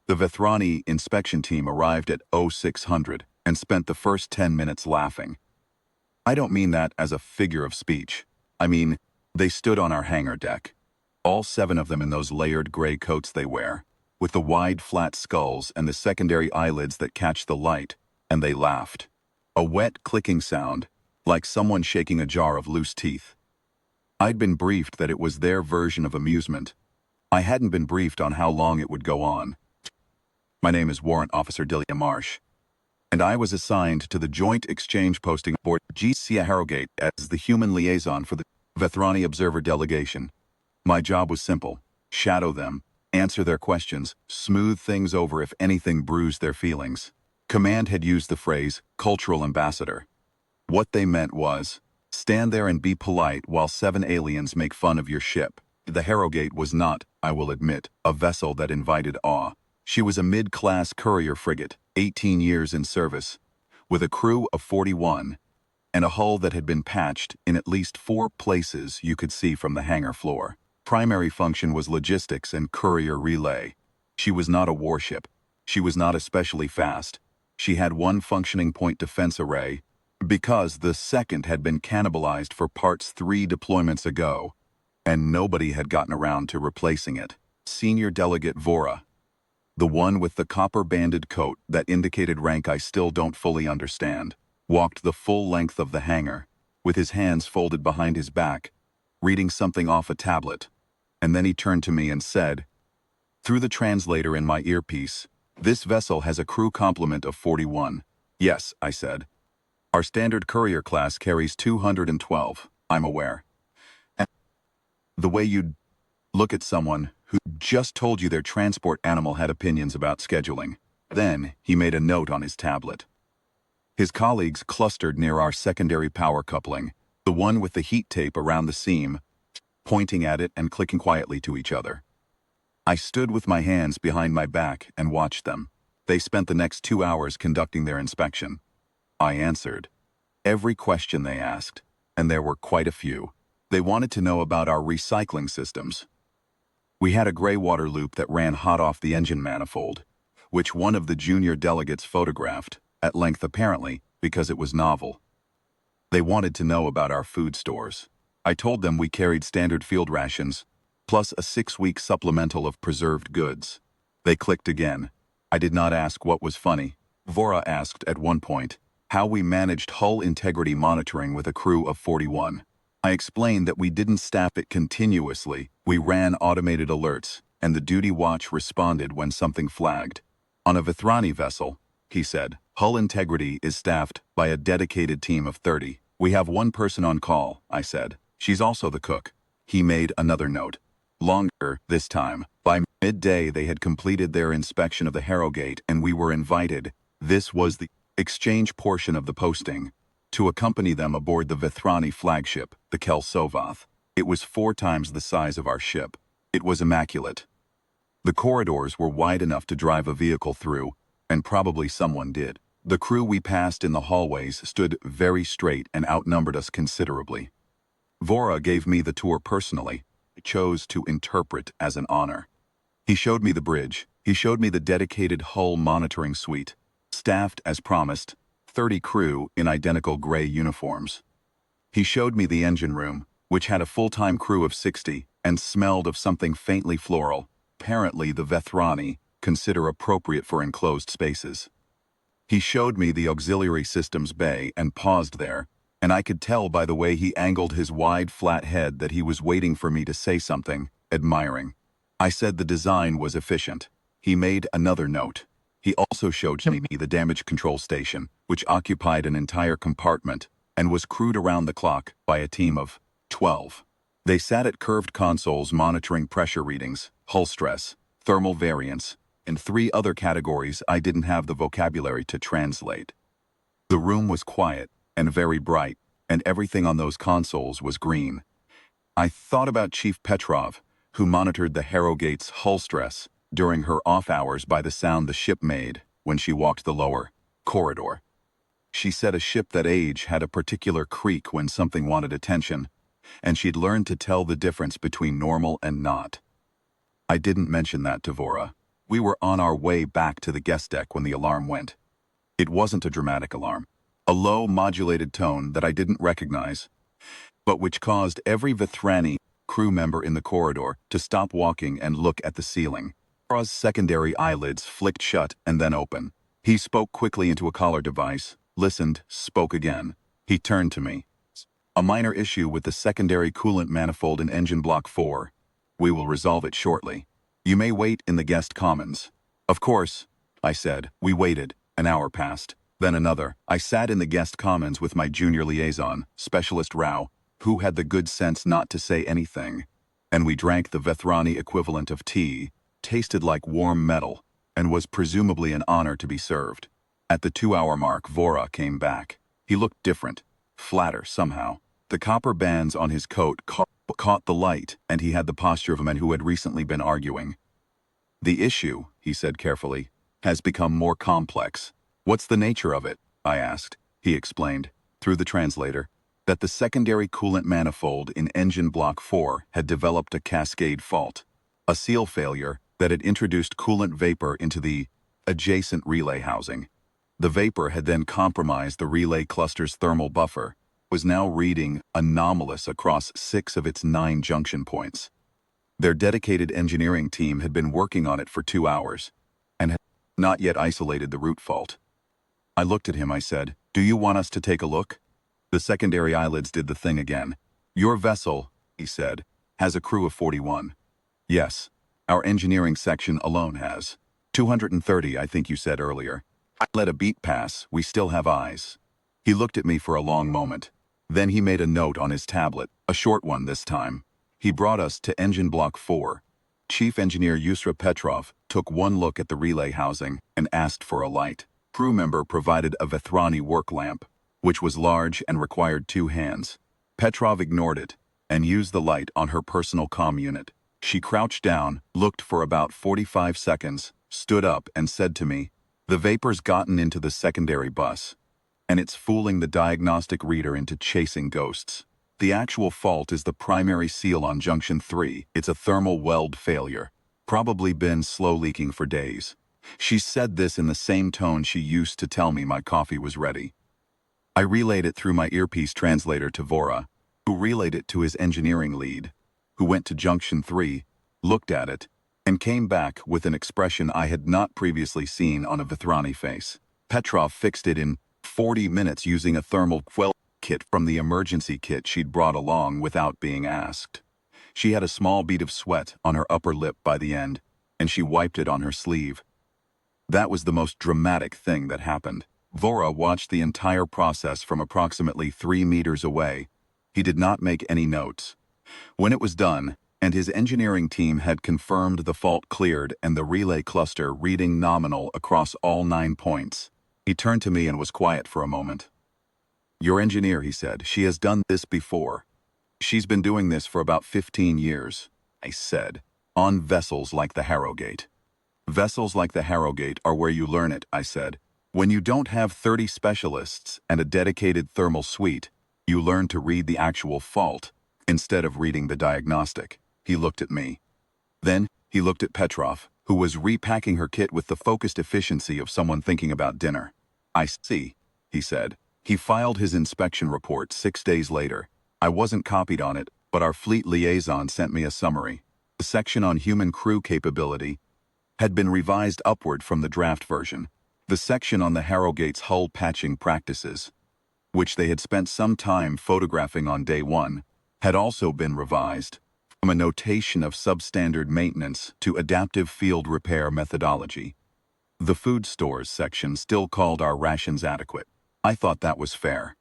The Vethrani inspection team arrived at 0600 and spent the first 10 minutes laughing. I don't mean that as a figure of speech. I mean, they stood on our hangar deck. All 7 of them in those layered gray coats they wear, with the wide flat skulls and the secondary eyelids that catch the light, and they laughed. A wet clicking sound, like someone shaking a jar of loose teeth. I'd been briefed that it was their version of amusement. I hadn't been briefed on how long it would go on. My name is Warrant Officer Delia Marsh, and I was assigned to the Joint Exchange Posting aboard GC Harrogate as the human liaison for the Vethrani Observer Delegation. My job was simple: shadow them, answer their questions, smooth things over if anything bruised their feelings. Command had used the phrase, cultural ambassador. What they meant was, stand there and be polite while 7 aliens make fun of your ship. The Harrogate was not, I will admit, a vessel that invited awe. She was a mid-class courier frigate, 18 years in service, with a crew of 41, and a hull that had been patched in at least 4 places you could see from the hangar floor. Primary function was logistics and courier relay. She was not a warship. She was not especially fast. She had 1 functioning point defense array, because the second had been cannibalized for parts 3 deployments ago, and nobody had gotten around to replacing it. Senior Delegate Vora, the one with the copper-banded coat that indicated rank I still don't fully understand, walked the full length of the hangar, with his hands folded behind his back, reading something off a tablet, and then he turned to me and said, through the translator in my earpiece, "This vessel has a crew complement of 41. Yes," I said. "Our standard courier class carries 212, I'm aware. And the way you'd look at someone who just told you their transport animal had opinions about scheduling." Then he made a note on his tablet. His colleagues clustered near our secondary power coupling, the one with the heat tape around the seam, pointing at it and clicking quietly to each other. I stood with my hands behind my back and watched them. They spent the next 2 hours conducting their inspection. I answered every question they asked, and there were quite a few. They wanted to know about our recycling systems. We had a gray water loop that ran hot off the engine manifold, which one of the junior delegates photographed, at length apparently, because it was novel. They wanted to know about our food stores. I told them we carried standard field rations, plus a 6-week supplemental of preserved goods. They clicked again. I did not ask what was funny. Vora asked at one point how we managed hull integrity monitoring with a crew of 41. I explained that we didn't staff it continuously. We ran automated alerts, and the duty watch responded when something flagged. On a Vethrani vessel, he said, hull integrity is staffed by a dedicated team of 30. We have 1 person on call, I said. She's also the cook. He made another note. Longer, this time. By midday they had completed their inspection of the Harrogate and we were invited, this was the exchange portion of the posting, to accompany them aboard the Vethrani flagship, the Kelsovath. It was 4 times the size of our ship. It was immaculate. The corridors were wide enough to drive a vehicle through, and probably someone did. The crew we passed in the hallways stood very straight and outnumbered us considerably. Vora gave me the tour personally. I chose to interpret as an honor. He showed me the bridge. He showed me the dedicated hull monitoring suite, staffed as promised, 30 crew in identical gray uniforms. He showed me the engine room, which had a full-time crew of 60 and smelled of something faintly floral, apparently the Vethrani consider appropriate for enclosed spaces. He showed me the auxiliary systems bay and paused there, and I could tell by the way he angled his wide, flat head that he was waiting for me to say something, admiring. I said the design was efficient. He made another note. He also showed me the damage control station, which occupied an entire compartment and was crewed around the clock by a team of 12. They sat at curved consoles monitoring pressure readings, hull stress, thermal variance, and 3 other categories I didn't have the vocabulary to translate. The room was quiet and very bright, and everything on those consoles was green. I thought about Chief Petrov, who monitored the Harrogate's hull stress during her off hours by the sound the ship made when she walked the lower corridor. She said a ship that age had a particular creak when something wanted attention, and she'd learned to tell the difference between normal and not. I didn't mention that to Vora. We were on our way back to the guest deck when the alarm went. It wasn't a dramatic alarm. A low, modulated tone that I didn't recognize, but which caused every Vethrani crew member in the corridor to stop walking and look at the ceiling. Vora's secondary eyelids flicked shut and then open. He spoke quickly into a collar device, listened, spoke again. He turned to me. A minor issue with the secondary coolant manifold in engine block 4. We will resolve it shortly. You may wait in the guest commons. Of course, I said. We waited. An hour passed. Then another. I sat in the guest commons with my junior liaison, Specialist Rao, who had the good sense not to say anything. And we drank the Vethrani equivalent of tea, tasted like warm metal, and was presumably an honor to be served. At the 2-hour mark, Vora came back. He looked different, flatter somehow. The copper bands on his coat caught the light, and he had the posture of a man who had recently been arguing. The issue, he said carefully, has become more complex. What's the nature of it? I asked. He explained, through the translator, that the secondary coolant manifold in engine block 4 had developed a cascade fault, a seal failure that had introduced coolant vapor into the adjacent relay housing. The vapor had then compromised the relay cluster's thermal buffer, was now reading anomalous across 6 of its 9 junction points. Their dedicated engineering team had been working on it for 2 hours, and had not yet isolated the root fault. I looked at him, I said, "Do you want us to take a look?" The secondary eyelids did the thing again. "Your vessel," he said, "has a crew of 41. Yes, our engineering section alone has. 230, I think you said earlier. I let a beat pass, we still have eyes." He looked at me for a long moment. Then he made a note on his tablet, a short one this time. He brought us to engine block 4. Chief Engineer Yusra Petrov took one look at the relay housing and asked for a light. Crew member provided a Vethrani work lamp, which was large and required 2 hands. Petrov ignored it and used the light on her personal comm unit. She crouched down, looked for about 45 seconds, stood up and said to me, "The vapor's gotten into the secondary bus, and it's fooling the diagnostic reader into chasing ghosts. The actual fault is the primary seal on junction 3. It's a thermal weld failure. Probably been slow leaking for days." She said this in the same tone she used to tell me my coffee was ready. I relayed it through my earpiece translator to Vora, who relayed it to his engineering lead, who went to junction 3, looked at it, and came back with an expression I had not previously seen on a Vethrani face. Petrov fixed it in 40 minutes using a thermal quell kit from the emergency kit she'd brought along without being asked. She had a small bead of sweat on her upper lip by the end, and she wiped it on her sleeve. That was the most dramatic thing that happened. Vora watched the entire process from approximately 3 meters away. He did not make any notes. When it was done, and his engineering team had confirmed the fault cleared and the relay cluster reading nominal across all 9 points, he turned to me and was quiet for a moment. "Your engineer," he said, "she has done this before. She's been doing this for about 15 years, I said, "on vessels like the Harrogate." "Vessels like the Harrogate are where you learn it," I said. "When you don't have 30 specialists and a dedicated thermal suite, you learn to read the actual fault instead of reading the diagnostic." He looked at me. Then he looked at Petrov, who was repacking her kit with the focused efficiency of someone thinking about dinner. "I see," he said. He filed his inspection report 6 days later. I wasn't copied on it, but our fleet liaison sent me a summary. The section on human crew capability had been revised upward from the draft version. The section on the Harrogate's hull patching practices, which they had spent some time photographing on day 1, had also been revised from a notation of substandard maintenance to adaptive field repair methodology. The food stores section still called our rations adequate. I thought that was fair.